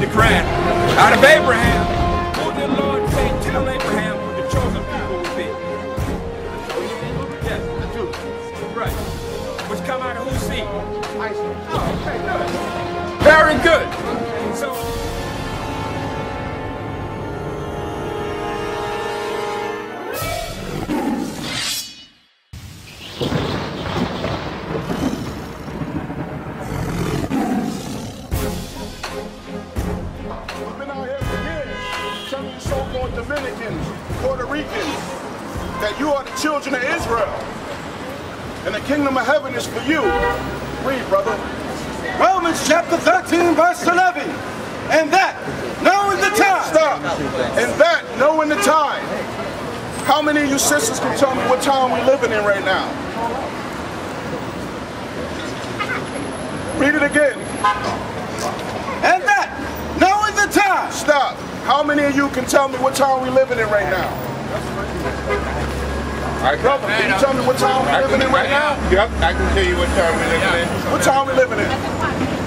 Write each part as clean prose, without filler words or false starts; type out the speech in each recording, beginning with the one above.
Quran. Out of Abraham, who did the Lord say, tell Abraham who the chosen people would be? Yes, the Jews. Right. Which come out of whose seed? Isaac. Oh, okay, good. Very good. So, Dominicans, Puerto Ricans, that you are the children of Israel, and the kingdom of heaven is for you. Read, brother. Romans chapter 13, verse 11. And that, knowing the time. Stop. And that, knowing the time. How many of you sisters can tell me what time we're living in right now? Read it again. And that, knowing the time. Stop. How many of you can tell me what time we're living in right now? Brother, can you tell me what time we're living in right now? Yep, I can tell you what time we're living in. What time we're living in?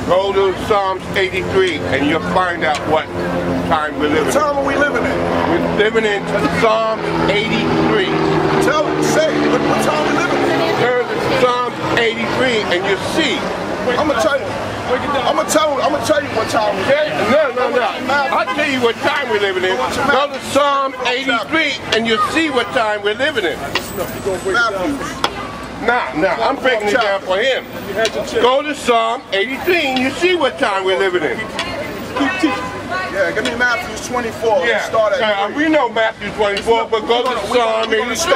Go to Psalms 83 and you'll find out what time we're living in. What time are we living in? We're living in Psalms 83. Tell me, say, what time we living in? Turn to Psalms 83 and you'll see. I'm gonna tell you. I'm gonna tell you what time we're living in. No. I'll tell you what time we're living in. Go to Psalm 83 and you'll see what time we're living in. Nah, I'm breaking it down for him. Go to Psalm 83 and you see what time we're living in. Yeah, give me Matthew 24. Yeah, start at we know Matthew 24, but go to Psalm 83.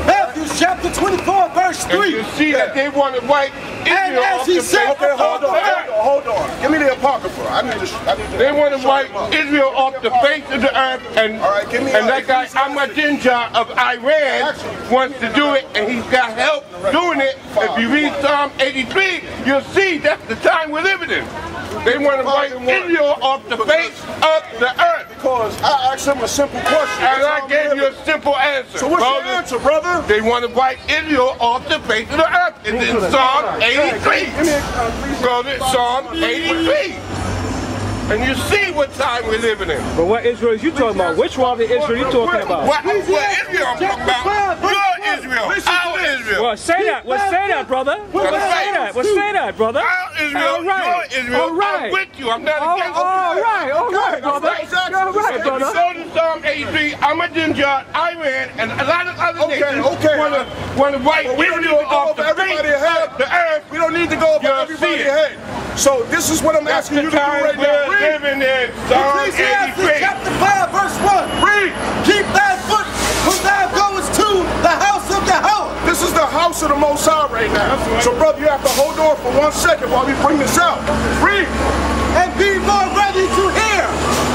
Matthew chapter 24, verse 3. And you see that they want to wipe Israel off the face of the earth. Hold on. Give me the Apocrypha. I need to they want to wipe Israel off the face of the earth, and that guy Ahmadinejad of Iran wants to do it, and he's got help doing it. If you read Psalm 83, you'll see that's the time we're living in. They want to wipe Israel off the face of the earth. Because I asked him a simple question. And I gave you a simple answer. So what's your answer, brother? They want to wipe Israel off the face of the earth. It's in Psalm 83. Go to Psalm 83. And you see what time we're living in. But what Israel is you talking about? Which one of the Israel are you talking about? What Israel I'm talking about? Your Israel. Our Israel. Well, say that. Well, say that, brother. Well, say that. Well, say that, brother. Our Israel. Your Israel. All right. I'm with you. I'm not against you. All right, brother. All right, brother. Go to Psalm 83, Ahmadinejad, Iran, and a lot of other nations want to wipe Israel off the face of the earth. We don't need to go over everybody's head. So this is what I'm asking you to do right now. Living in Psalm 83. Chapter 5, verse 1. Read. Keep thy foot when thou goest to the house of Yahweh. This is the house of the Most High right now. So, brother, you have to hold on for 1 second while we bring this out. Read. And be more ready to hear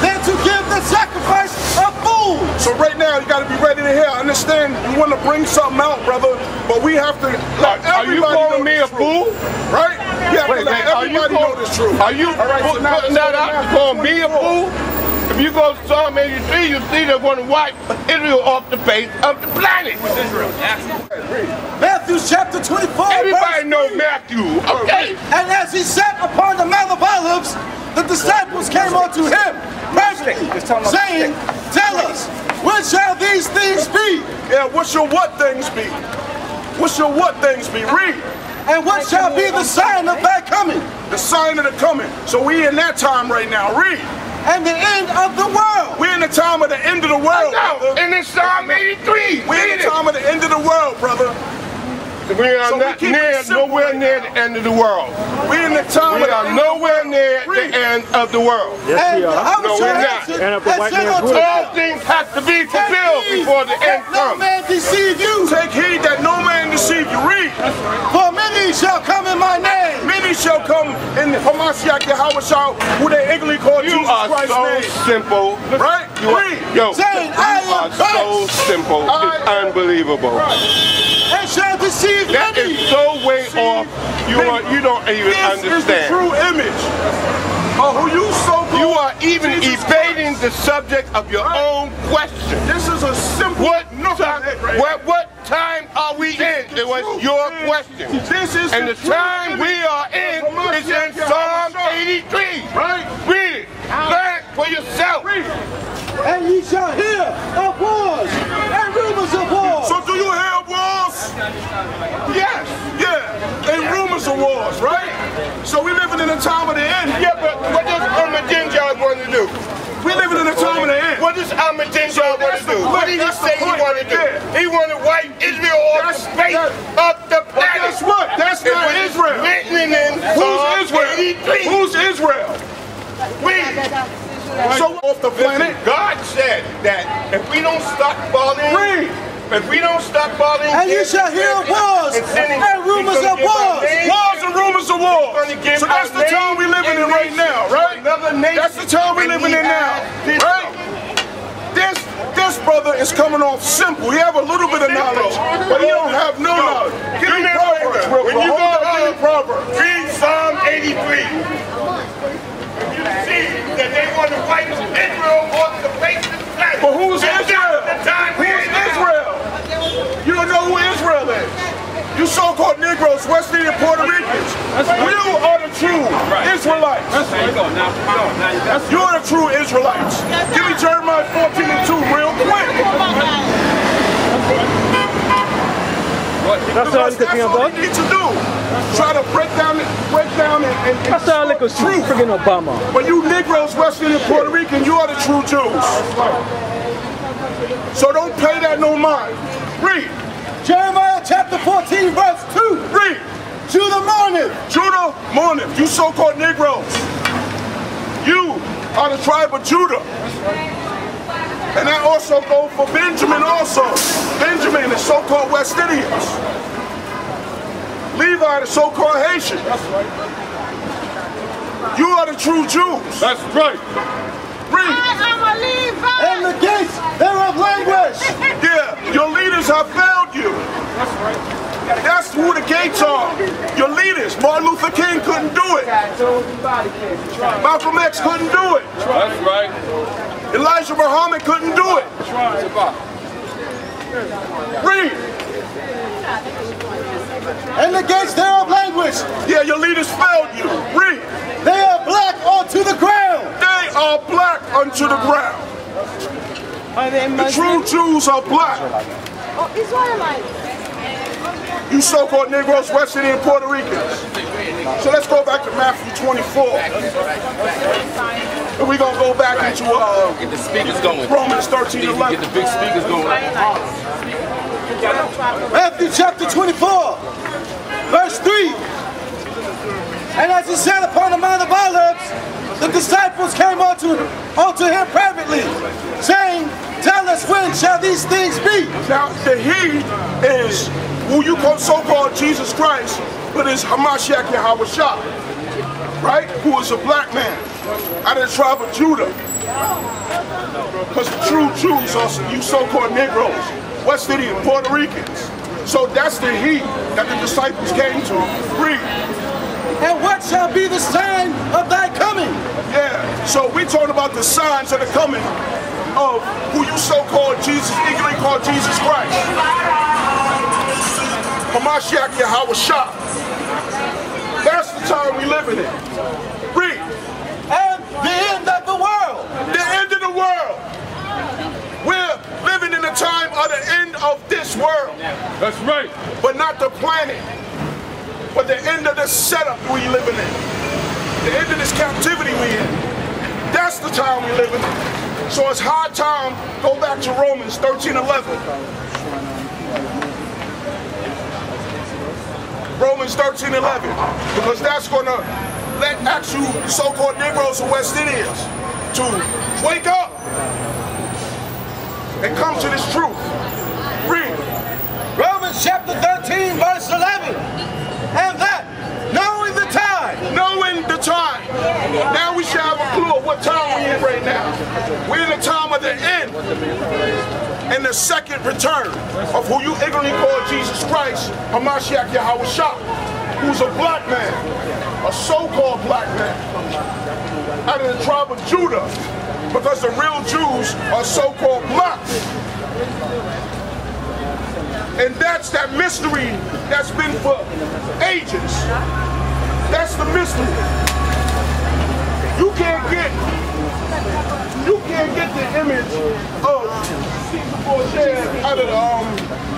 than to give the sacrifice of fools. So right now, you got to be ready to hear. I understand you want to bring something out, brother, but we have to let everybody calling me a fool? Right? You have to let everybody know this truth. Are you putting that out to call me a fool? If you go to Psalm 83, you see they want to wipe Israel off the face of the planet. Matthew chapter 24. Everybody knows Matthew, okay? And as he sat upon the Mount of Olives, the disciples came unto him, privately, saying, tell us, when shall these things be? Yeah, what shall what things be? What shall what things be? Read. And what shall be the sign of thy coming? The sign of the coming. So we in that time right now. Read. And the end of the world. We're in the time of the end of the world, brother. And it's Psalm 83. We're in the time of the end of the world, brother. We are nowhere near the end of the world. We're in the time we are nowhere near the end of the world. Yes, we are. No, we're not. And of the white man's rule. All things have to be fulfilled before the end comes. No man deceive you. Take heed that no man deceive you. Read. For many shall come in my name. Many shall come in Hamashiach Yahweh, who they ignorantly call Jesus Christ's name. Simple. Right? Yo, saying, you are so simple. It's unbelievable. And shall deceive that many. Is so way off. You don't even understand. This is the true image of who you so-called. You are even evading the subject of your own question. This is a simple. What time are we in? It was your question. This is and the time we are in is in Psalm 83. Right? shall hear of wars and rumors of wars. So do you hear of wars? Yes. Yeah. And rumors of wars, right? So we living in a time of the end. Yeah, but what does Ahmadinejad want to do? We living in a time of the end. What does Ahmadinejad want to do? What did he say he wanted to do? He wanted to wipe Israel off the face of the planet. Guess what? That's not Israel. Who's Israel? Who's Israel? So off the planet. God said that if we don't stop falling, And you shall hear of wars and rumors of wars. Wars and rumors of wars. So that's the time we living in right now, right? That's the time we living in now, right? This brother is coming off simple. He have a little bit of knowledge, but he don't have no knowledge. Give me Proverbs, real quick. When you go give me Proverbs. read Psalm 83. You see that they want to wipe Israel off the face of the planet. But who's Israel? Who's Israel? You don't know who Israel is. You so-called Negroes, West Indian, Puerto Ricans. You are the true Israelites. You are the true Israelites. Give me Jeremiah 14:2 real quick. That's all you could think about. What you need to do. Try to break down and That's all you could see. Friggin' Obama. But you Negroes, West Indian, Puerto Rican, you are the true Jews. So don't pay that no mind. Read. Jeremiah chapter 14 verse 2. Read. Judah mourneth. Judah mourneth. You so-called Negroes. You are the tribe of Judah. And that also goes for Benjamin also. Benjamin is so-called West Indians. Levi the so-called Haitian. You are the true Jews. That's right. Read. And the gates thereof languish. Yeah, your leaders have failed you. That's right. That's who the gates are. Your leaders. Martin Luther King couldn't do it. Malcolm X couldn't do it. That's right. Elijah Muhammad couldn't do it. Read. And the gates thereof languish. Yeah, your leaders failed you. Read. They are black unto the ground. They are black unto the ground. The true Jews are black. You so-called Negroes, West Indian, Puerto Ricans. So let's go back to Matthew 24. And we're going to go back into get the speakers going. Romans 13:11. Get the big speakers going. Matthew chapter 24, verse 3. And as he sat upon the Mount of Olives, the disciples came unto him privately, saying, Tell us, when shall these things be? Now, the he is who you call so-called Jesus Christ, but is Hamashiach Yahawashah, right? Who is a black man out of the tribe of Judah. Because the true Jews are you so-called Negroes, West Indian, Puerto Ricans. So that's the he that the disciples came to. Read. And what shall be the sign of thy coming? Yeah, so we're talking about the signs of the coming of who you so-called Jesus, eagerly called Jesus Christ. Hamashiach Yahawashah. That's the time we living in. Read. And the end of the world. The end of the world. We're living in the time of the end of this world. That's right. But not the planet. But the end of this setup we living in. The end of this captivity we in. That's the time we living in. So it's high time, go back to Romans 13:11. Romans 13:11. Because that's gonna let actual so-called Negroes and West Indians to wake up and come to this truth. Read. Romans chapter 13, verse 11. And that, knowing the time. Knowing the time. Now we should have a clue of what time we're in right now. We're in the time of the end. And the second return of who you ignorantly call Jesus Christ, Hamashiach Yahawashah, who's a black man, a so-called black man, out of the tribe of Judah, because the real Jews are so-called black. And that's that mystery that's been for ages. That's the mystery. You can't can't get the image of Caesar Borgia out of the,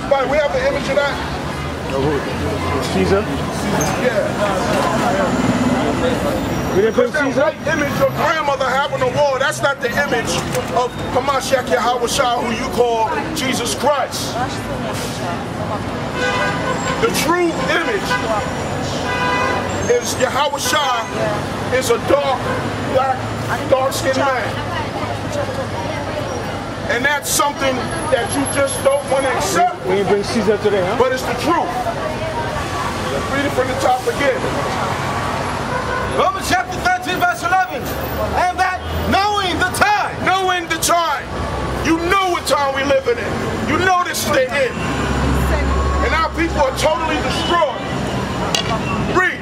but we have the image of that? Caesar? Yeah. We didn't put That Caesar? white image your grandmother had on the wall, that's not the image of Hamashiach Yahawashah, who you call Jesus Christ. The true image is Yahawashah is a dark, black, dark-skinned man. And that's something that you just don't want to accept. We didn't bring Caesar today, huh? But it's the truth. Read it from the top again. Romans chapter 13, verse 11. And that knowing the time. Knowing the time. You know what time we living in. You know this is the end. And our people are totally destroyed. Read.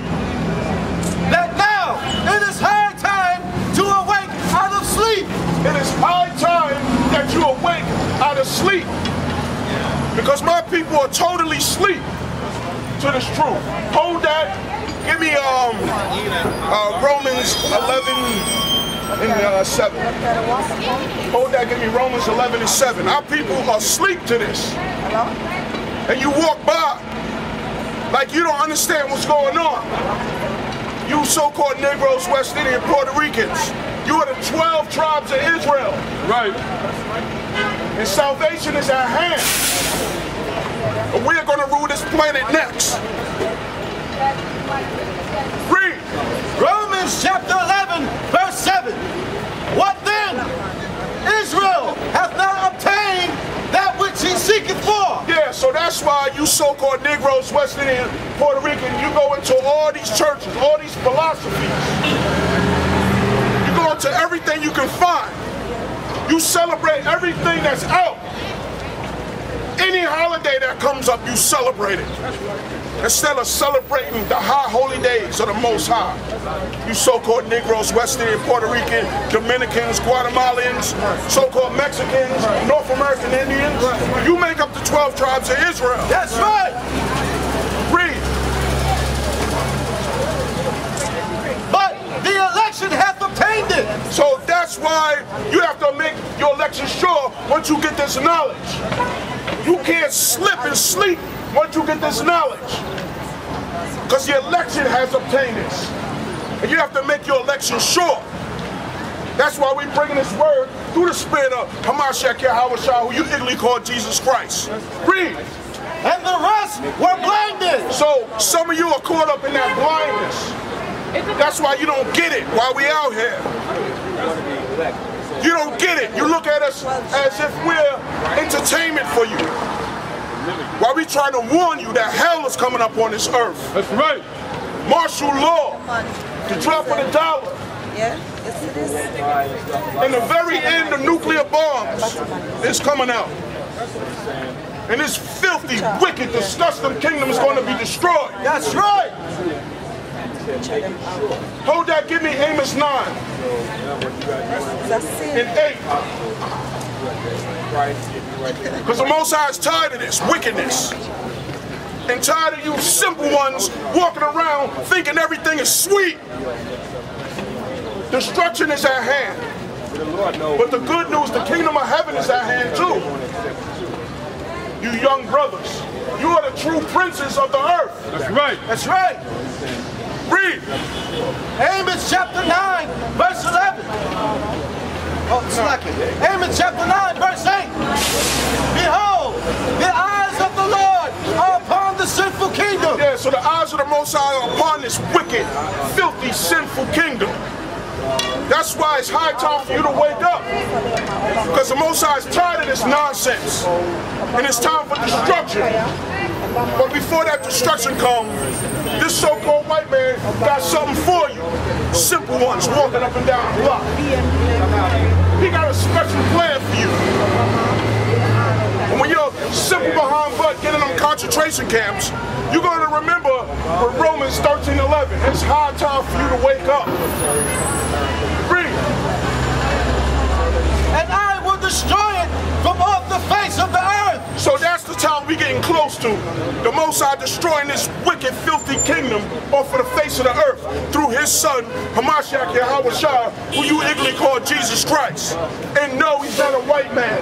That now it is high time to awake out of sleep. It is high time that you awake out of sleep. Because my people are totally asleep to this truth. Hold that. Give me Romans 11 and 7. Hold that, give me Romans 11 and 7. Our people are asleep to this. And you walk by like you don't understand what's going on. You so-called Negroes, West Indian, Puerto Ricans. You are the 12 tribes of Israel. Right. And salvation is at hand. And we are going to rule this planet next. Read. Romans chapter 11, verse 7. What then? Israel hath not obtained that which he seeketh for. Yeah, so that's why you so-called Negroes, West Indian, Puerto Rican, you go into all these churches, all these philosophies. You go into everything you can find. You celebrate everything that's out. Any holiday that comes up, you celebrate it. Instead of celebrating the high holy days of the Most High. You so-called Negroes, West Indian, Puerto Rican, Dominicans, Guatemalans, so-called Mexicans, North American Indians, you make up the 12 tribes of Israel. That's right. Read. But the election hath obtained it. So that's why you have to make your election sure once you get this knowledge. You can't slip and sleep once you get this knowledge. Because the election has obtained this. And you have to make your election sure. That's why we're bringing this word through the spirit of Hamashiach Yahawashah, who you ignorantly call Jesus Christ. Read. And the rest were blinded. So some of you are caught up in that blindness. That's why you don't get it while we out here. You don't get it. You look at us as if we're entertainment for you. While we trying to warn you that hell is coming up on this earth. That's right. Martial law. The drop of the dollar. Yeah, yes it is. In the very end, the nuclear bombs is coming out. And this filthy, wicked, disgusting kingdom is going to be destroyed. That's right. Hold that, give me Amos 9 and 8. Because the Most High is tired of this wickedness. And tired of you simple ones walking around thinking everything is sweet. Destruction is at hand. But the good news, the kingdom of heaven is at hand too. You young brothers, you are the true princes of the earth. That's right. That's right. Read. Amos chapter 9, verse 11. Oh, slacking. Amos chapter 9, verse 8. Behold, the eyes of the Lord are upon the sinful kingdom. Yeah, so the eyes of the Most High are upon this wicked, filthy, sinful kingdom. That's why it's high time for you to wake up. Because the Most High is tired of this nonsense. And it's time for destruction. But before that destruction comes, this so-called white man got something for you. Simple ones walking up and down the block. He got a special plan for you. And when you're simple behind butt getting them concentration camps, you're going to remember with Romans 13:11. It's high time for you to wake up. Read. And I will destroy it from off the face of the earth. So that's the time we getting close to the Most High destroying this wicked, filthy kingdom off of the face of the earth through his son, Hamashiach Yahweh Shah, who you ignorantly call Jesus Christ. And no, he's not a white man.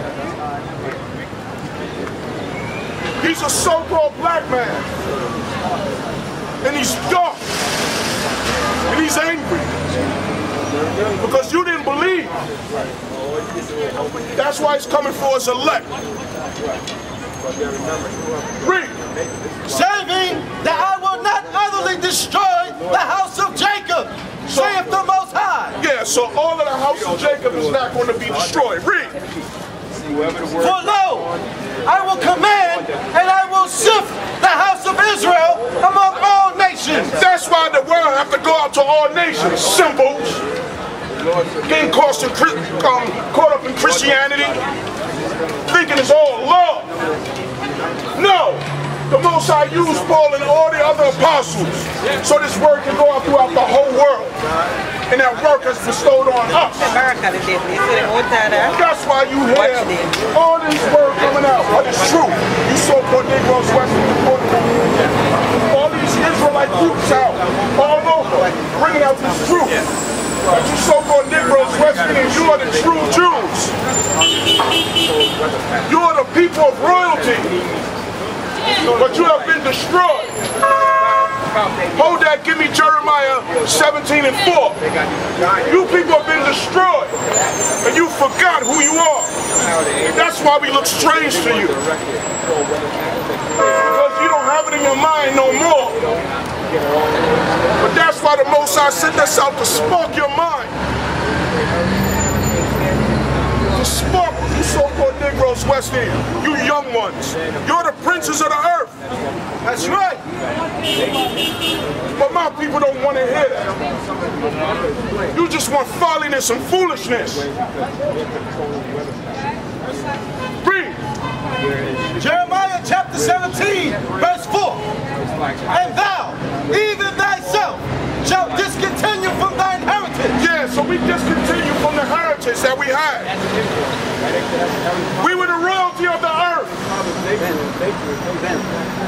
He's a so-called black man. And he's dark. And he's angry. Because you didn't believe. That's why he's coming for his elect. Read. Saving that I will not utterly destroy the house of Jacob, saith the Most High. Yeah, so all of the house of Jacob is not going to be destroyed. Read. For lo, I will command and I will sift the house of Israel among all nations. That's why the world have to go out to all nations. Simple. Getting caught up in Christianity, thinking it's all love. No. The Most High used Paul and all the other apostles so this word can go out throughout the whole world. And that work is bestowed on us. That's why you hear all this word coming out. But it's true. You so-called Negroes, Western, all these Israelite groups out all over bringing out this truth. But you so-called Negroes, Western, and you are the true Jews. You are the people of royalty. But you have been destroyed. Hold that, give me Jeremiah 17:4. You people have been destroyed. And you forgot who you are. That's why we look strange to you. Because you don't have it in your mind no more. But that's why the Most High sent us out to spark your mind. To spark you so-called Negroes, West End, you young ones. You're the princes of the earth. That's right. But my people don't want to hear that. You just want folliness and foolishness. Read. Jeremiah chapter 17, verse 4. And thou, even thyself, shalt discontinue from thine heritage. Yeah, so we discontinue from the heritage that we had. We were the royalty of the earth.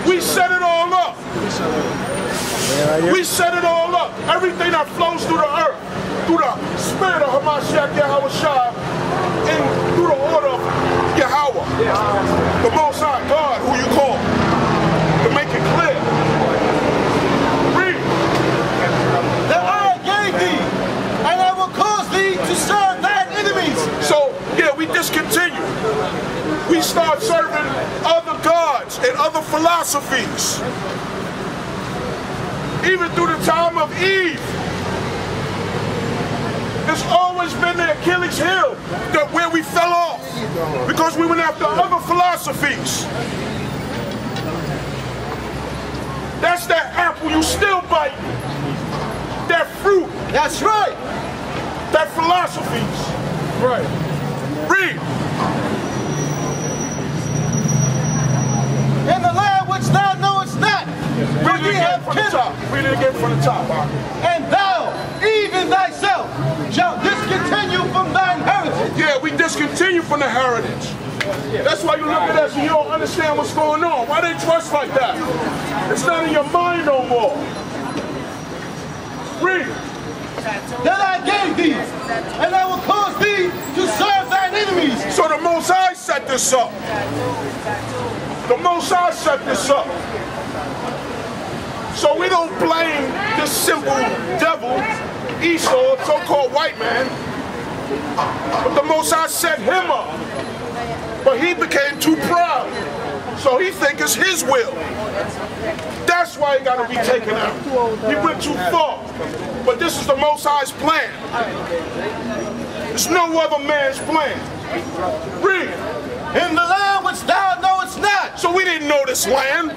We set it all up. We set it all up. Everything that flows through the earth, through the spirit of Hamashiach Yahweh Shah, and through the order of Yahweh, the Most High God, who you call, to make it clear. Read. That I gave thee, and I will cause thee to serve thine enemies. So, yeah, we discontinue. We start serving other gods and other philosophies. Even through the time of Eve, it's always been the Achilles heel where we fell off because we went after other philosophies. That's that apple you still bite. That fruit. That's right. That philosophies. Right. Read. In the land which thou knowest not, for ye have kindled. Read it again from the top. And thou, even thyself, shalt discontinue from thine heritage. Yeah, we discontinue from the heritage. That's why you look at us and you don't understand what's going on. Why they trust like that? It's not in your mind no more. Read. That I gave thee, and I will cause thee to serve thine enemies. So the Most High set this up. The Most High set this up. So we don't blame this simple devil, Esau, so-called white man. But the Most High set him up. But he became too proud. So he thinks it's his will. That's why he got to be taken out. He went too far. But this is the Most High's plan. There's no other man's plan. Read. In the land which thou knowest not. So we didn't know this land.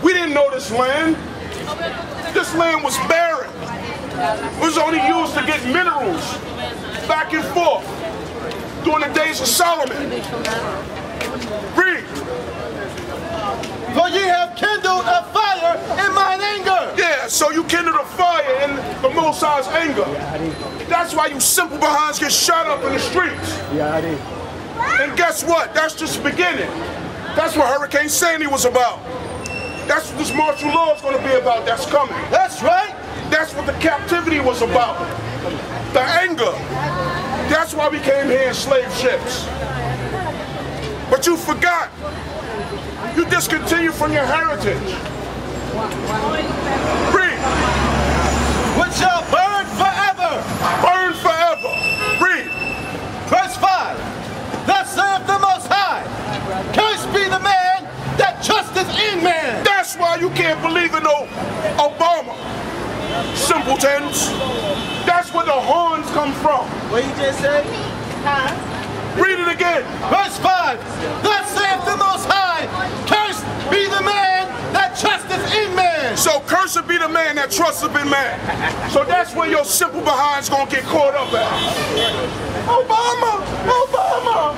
We didn't know this land. This land was barren. It was only used to get minerals back and forth during the days of Solomon. Read. For ye have kindled a fire in mine anger. Yeah, so you kindled a fire in the Most High's anger. That's why you simple behinds get shot up in the streets. And guess what? That's just the beginning. That's what Hurricane Sandy was about. That's what this martial law is going to be about. That's coming. That's right. That's what the captivity was about. The anger. That's why we came here in slave ships. But you forgot. You discontinued from your heritage. Read. Which shall burn forever. Burn forever. Read. Verse 5. Thus saith the Most High, cursed be the man that trusteth in man. That's why you can't believe in no Obama. Simpletons. That's where the horns come from. What you just said? Read it again. Verse 5. Thus saith the Most High, cursed be the man that trusteth in man. So cursed be the man that trusteth in man. So that's where your simple behind's gonna get caught up at. Obama! Obama!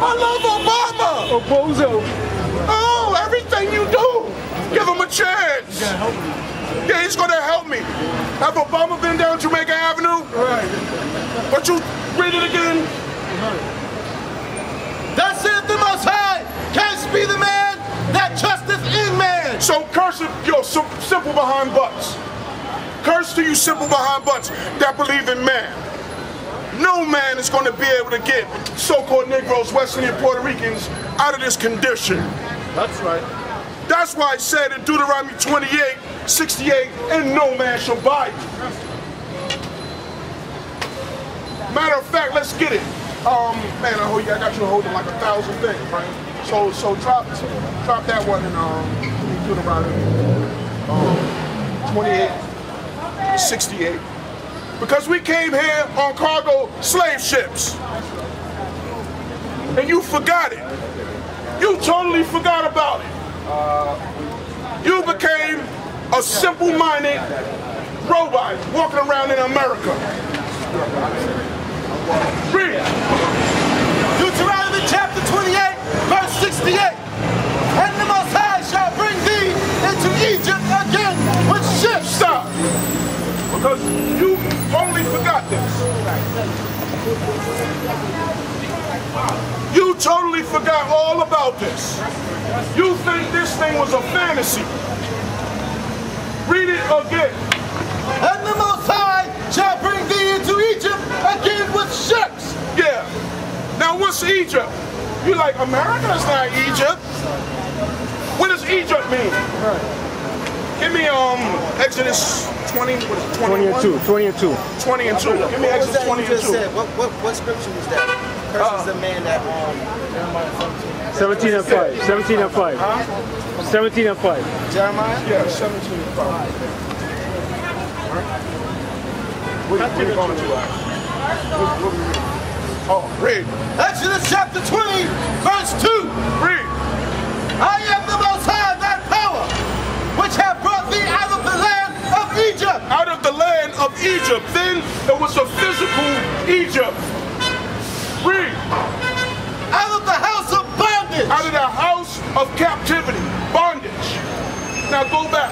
I love Obama! Bozo. Oh, everything you do, give him a chance. Yeah, he's gonna help me. Have Obama been down Jamaica Avenue? Right. But you read it again. Thus saith the Most High, cursed be the man that trusteth in man. So curse your simple behind butts. Curse to you simple behind butts that believe in man. No man is going to be able to get so-called Negroes, West Indian, Puerto Ricans out of this condition. That's right. That's why it said in Deuteronomy 28:68, and no man shall buy you. Matter of fact, let's get it. Man, I got you holding like 1,000 things, right? So drop that one in Deuteronomy 28:68. Because we came here on cargo slave ships. And you forgot it. You totally forgot about it. You became a simple-minded robot walking around in America. Read. Deuteronomy chapter 28, verse 68. And the Most High shall bring thee into Egypt again with ships. Stop. Because you totally forgot this. You totally forgot all about this. You think this thing was a fantasy. Read it again. And the Most High shall bring thee into Egypt again with ships. Yeah. Now what's Egypt? You like, America's not Egypt. What does Egypt mean? Give me Exodus 20, what is it, 21? 20 and 2. 20 and 2. Give me Exodus 20 and 2. What scripture was that? Curses the man that 17 and 5. 17 and 5. 17 and 5. Jeremiah? Yeah, 17 and 5. What are you going to at? Oh, read. Exodus chapter 20, verse 2. Read. I am the Most High, thy power, which have brought thee out of the land of Egypt. Out of the land of Egypt. Then there was a physical Egypt. Read. Out of the house of bondage. Out of the house of captivity. Bondage. Now go back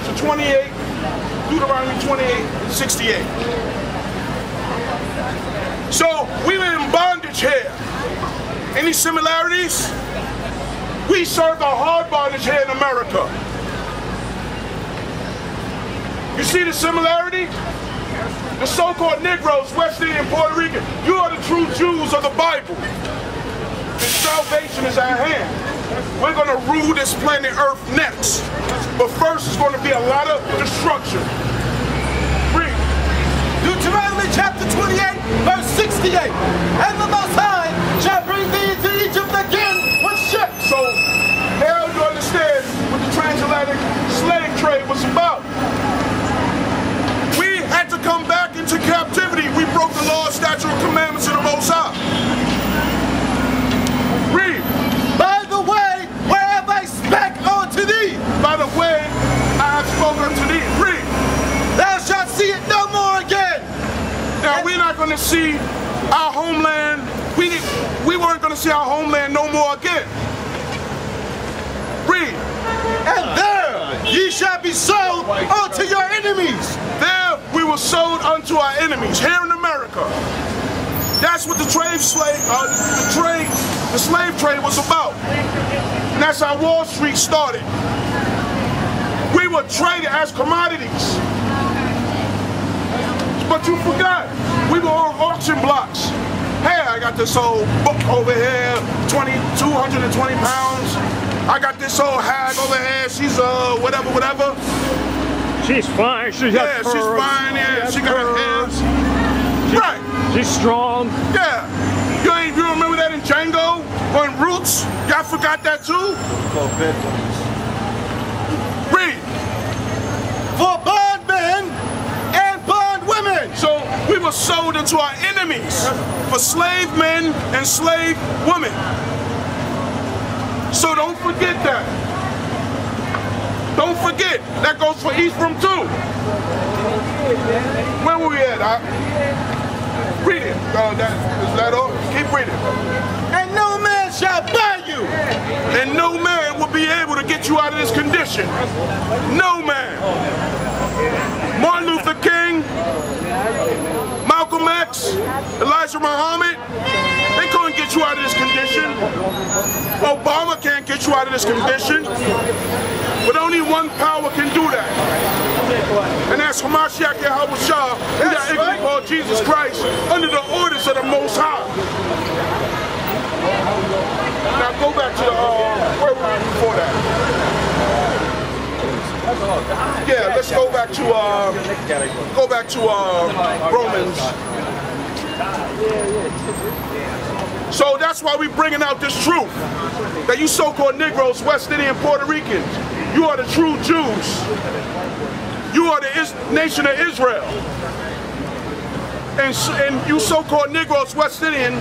to 28, Deuteronomy 28:68. So we were in bondage here. Any similarities? We serve a hard bondage here in America. You see the similarity? The so-called Negroes, West Indian, Puerto Rican, you are the true Jews of the Bible. And salvation is at hand. We're going to rule this planet Earth next. But first, it's going to be a lot of destruction. Read. Deuteronomy chapter 28, verse 68. And the Most High shall bring thee into Egypt again with ships. So, now you understand what the transatlantic slave trade was about. We had to come back into captivity. We broke the law, statute, and commandments of the Most High. Read. By the way, whereof I spake unto thee. By the way, I have spoken unto thee. Read. Thou shalt see it no more again. Now, we're not going to see our homeland. We weren't going to see our homeland no more again. Read. And there ye shall be sold unto your enemies. There we were sold unto our enemies here in America. That's what the trade the slave trade was about. And that's how Wall Street started. We were traded as commodities. But you forgot, we were on auction blocks. Hey, I got this old book over here, 220 pounds. I got this old hag over here, she's whatever. She's fine, she's got she's fine, yeah, she got her hands. Right. She's strong. Yeah. You remember that in Django or in Roots? Y'all forgot that too? Read. For bondmen and bondwomen. So we were sold into our enemies for slave men and slave women. So don't forget that. Don't forget. That goes for Ephraim too. Where were we at? Read it. Is that all? Keep reading. And no man shall buy you. And no man will be able to get you out of this condition. No man. Martin Luther King, Malcolm X, Elijah Muhammad, they couldn't get you out of this condition. Obama can't get you out of this condition. But only one power can do that. And that's Hamashiach Yahushua, who that called Jesus Christ, under the orders of the Most High. Now go back to the, where were we before that? Yeah, let's go back to Romans. So that's why we're bringing out this truth, that you so-called Negroes, West Indian, Puerto Ricans, you are the true Jews. You are the nation of Israel. And you so-called Negroes, West Indian,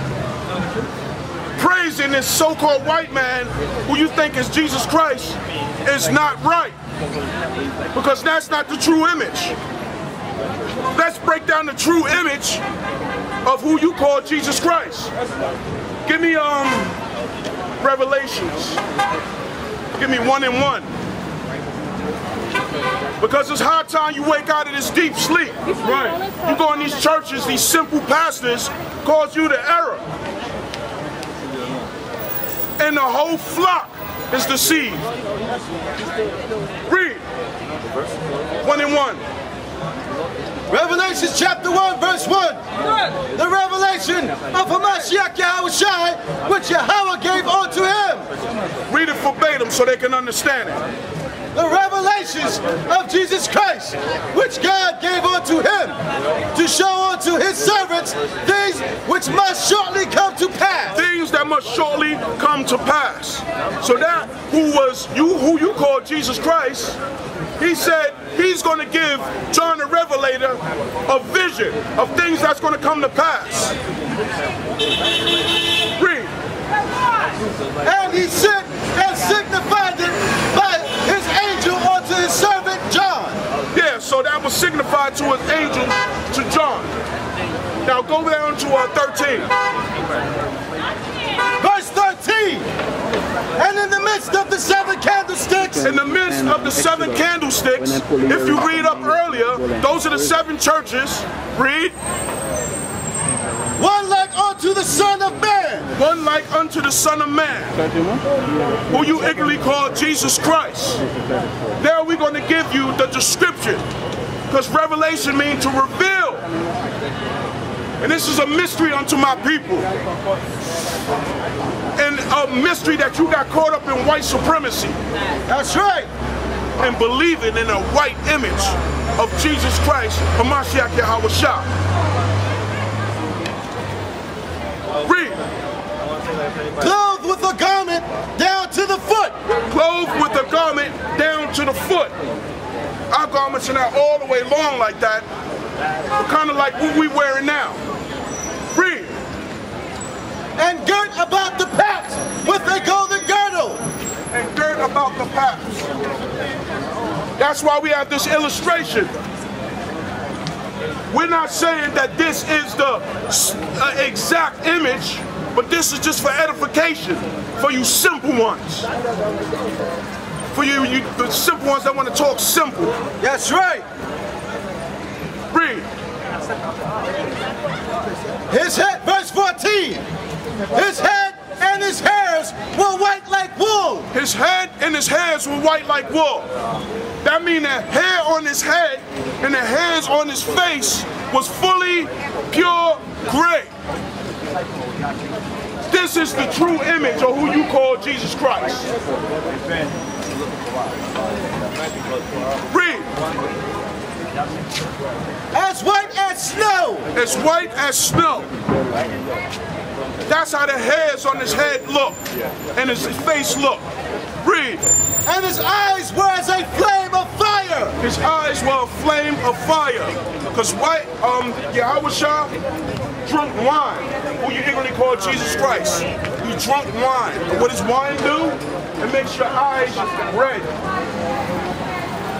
praising this so-called white man who you think is Jesus Christ is not right. Because that's not the true image. Let's break down the true image of who you call Jesus Christ. Give me Revelations. Give me 1 and 1. Because it's high time you wake out of this deep sleep. Right. You go in these churches, these simple pastors cause you the error. And the whole flock is deceived. Read. 1 and 1. Revelation chapter 1, verse 1. The revelation of Hamashiach Yahushua, which Yahweh gave unto him. Read it verbatim so they can understand it. The revelations of Jesus Christ, which God gave unto him, to show unto his servants things which must shortly come to pass. Things that must shortly come to pass. So that who you call Jesus Christ, he said he's going to give John the Revelator a vision of things that's going to come to pass. Read. And he sent and signified it by his angel unto his servant John. Yeah, so that was signified to his angel to John. Now go down to 13. Verse 13. And in the midst of the 7 candlesticks. In the midst of the 7 candlesticks, if you read up earlier, those are the 7 churches. Read. One like unto the Son of Man. One like unto the Son of Man, who you ignorantly call Jesus Christ. Now we're going to give you the description, because revelation means to reveal. And this is a mystery unto my people. And a mystery that you got caught up in white supremacy. That's right. And believing in a white image of Jesus Christ, Hamashiach Yahushua. Read. Clothed with a garment down to the foot. Clothed with a garment down to the foot. Our garments are not all the way long like that, but kind of like what we wearing now. Read. And girt about the paps with a golden girdle. And girt about the paps. That's why we have this illustration. We're not saying that this is the exact image, but this is just for edification, for you simple ones. For you the simple ones that want to talk simple. That's right. Read. His head, verse 14. His head and his hair wool. His head and his hairs were white like wool. That means the hair on his head and the hairs on his face was fully pure gray. This is the true image of who you call Jesus Christ. Read. As white as snow. As white as snow. That's how the hairs on his head look and his face look. Read. And his eyes were as a flame of fire. His eyes were a flame of fire. Because Yahushua drunk wine, who you ignorantly call Jesus Christ. He drunk wine. And what does wine do? It makes your eyes red.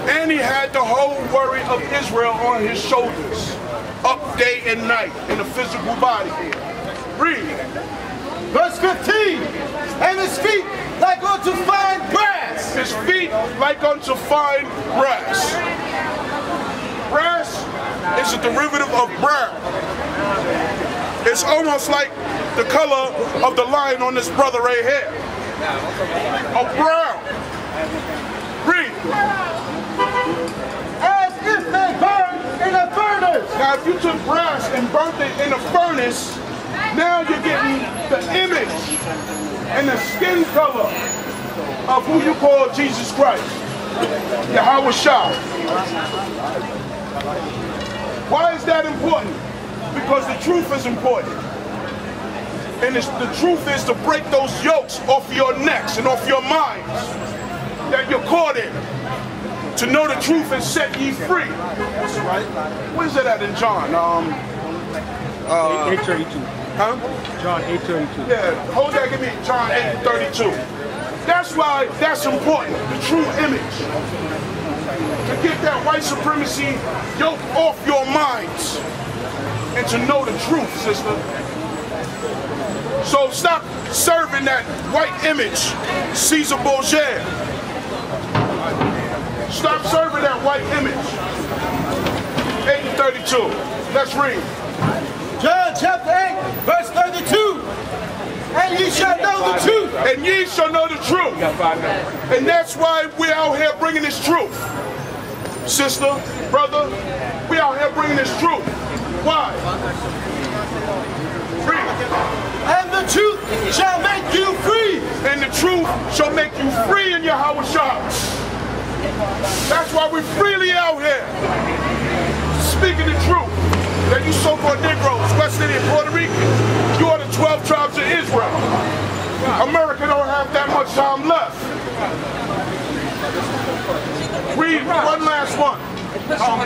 And he had the whole worry of Israel on his shoulders, up day and night in the physical body. Read. Verse 15. And his feet like unto fine brass. His feet like unto fine brass. Brass is a derivative of brown. It's almost like the color of the line on this brother right here. A brown. Read. As if they burned in a furnace. Now if you took brass and burnt it in a furnace, now you're getting the image and the skin color of who you call Jesus Christ. Yahushua. Why is that important? Because the truth is important. And the truth is to break those yokes off your necks and off your minds that you're caught in. To know the truth and set ye free. That's right. Where's that at in John? 8:32. Huh? John 8:32. Yeah, hold that, give me John 8:32. That's why that's important, the true image. To get that white supremacy yoke off your minds. And to know the truth, sister. So stop serving that white image, Caesar Borgia. Stop serving that white image. 8:32. Let's read. John chapter 8, verse 32. And ye shall know the truth. And ye shall know the truth. And that's why we're out here bringing this truth. Sister, brother, we out here bringing this truth. Why? Read. And the truth shall make you free. And the truth shall make you free in Yahushua. That's why we're freely out here speaking the truth. That you so-called Negroes, West Indian, Puerto Rican, you are the 12 tribes of Israel. America don't have that much time left. Read one last one.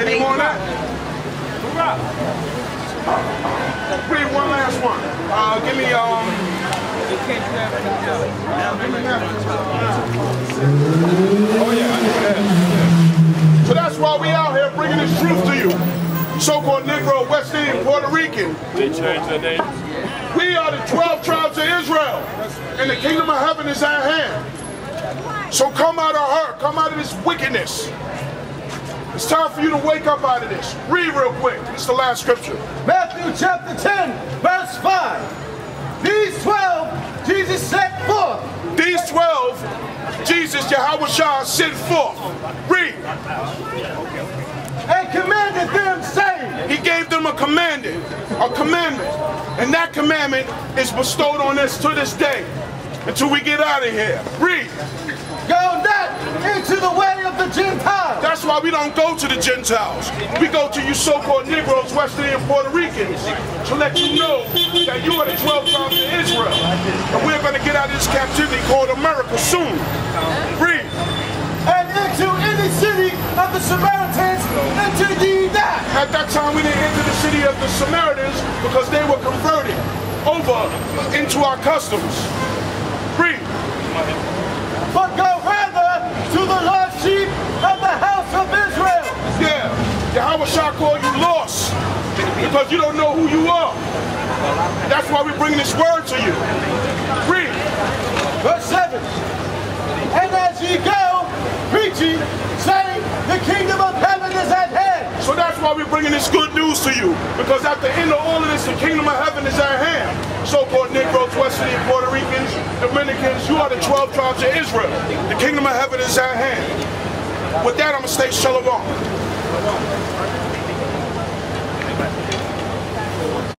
Any more on that? Read one last one. Give me So that's why we out here bringing this truth to you. So-called Negro, West Indian, Puerto Rican. They changed their name. We are the 12 tribes of Israel, and the kingdom of heaven is at hand. So come out of her, come out of this wickedness. It's time for you to wake up out of this. Read real quick. This is the last scripture. Matthew chapter 10, verse 5. These 12 Jesus sent forth. These 12, Jesus, Yahushua, sent forth. Read. And commanded them, saying. He gave them a commandment. And that commandment is bestowed on us to this day until we get out of here. Read. Go not into the way of the Gentiles. That's why we don't go to the Gentiles. We go to you so-called Negroes, West Indian, Puerto Ricans to let you know that you are the 12 tribes of Israel. And we're going to get out of this captivity called America soon. Read. And into any city of the Samaritans enter ye not. At that time we didn't enter the city of the Samaritans because they were converted over into our customs. Read. But go rather to the lost sheep of the house of Israel. Yeah, Yahushua called you lost because you don't know who you are. That's why we bring this word to you. Read. Verse 7. And as ye go, preaching, saying, the kingdom of heaven is at hand. So that's why we're bringing this good news to you. Because at the end of all of this, the kingdom of heaven is at hand. So-called Negroes, West Indian, Puerto Ricans, Dominicans, Americans, you are the 12 tribes of Israel. The kingdom of heaven is at hand. With that, I'm going to stay shalom.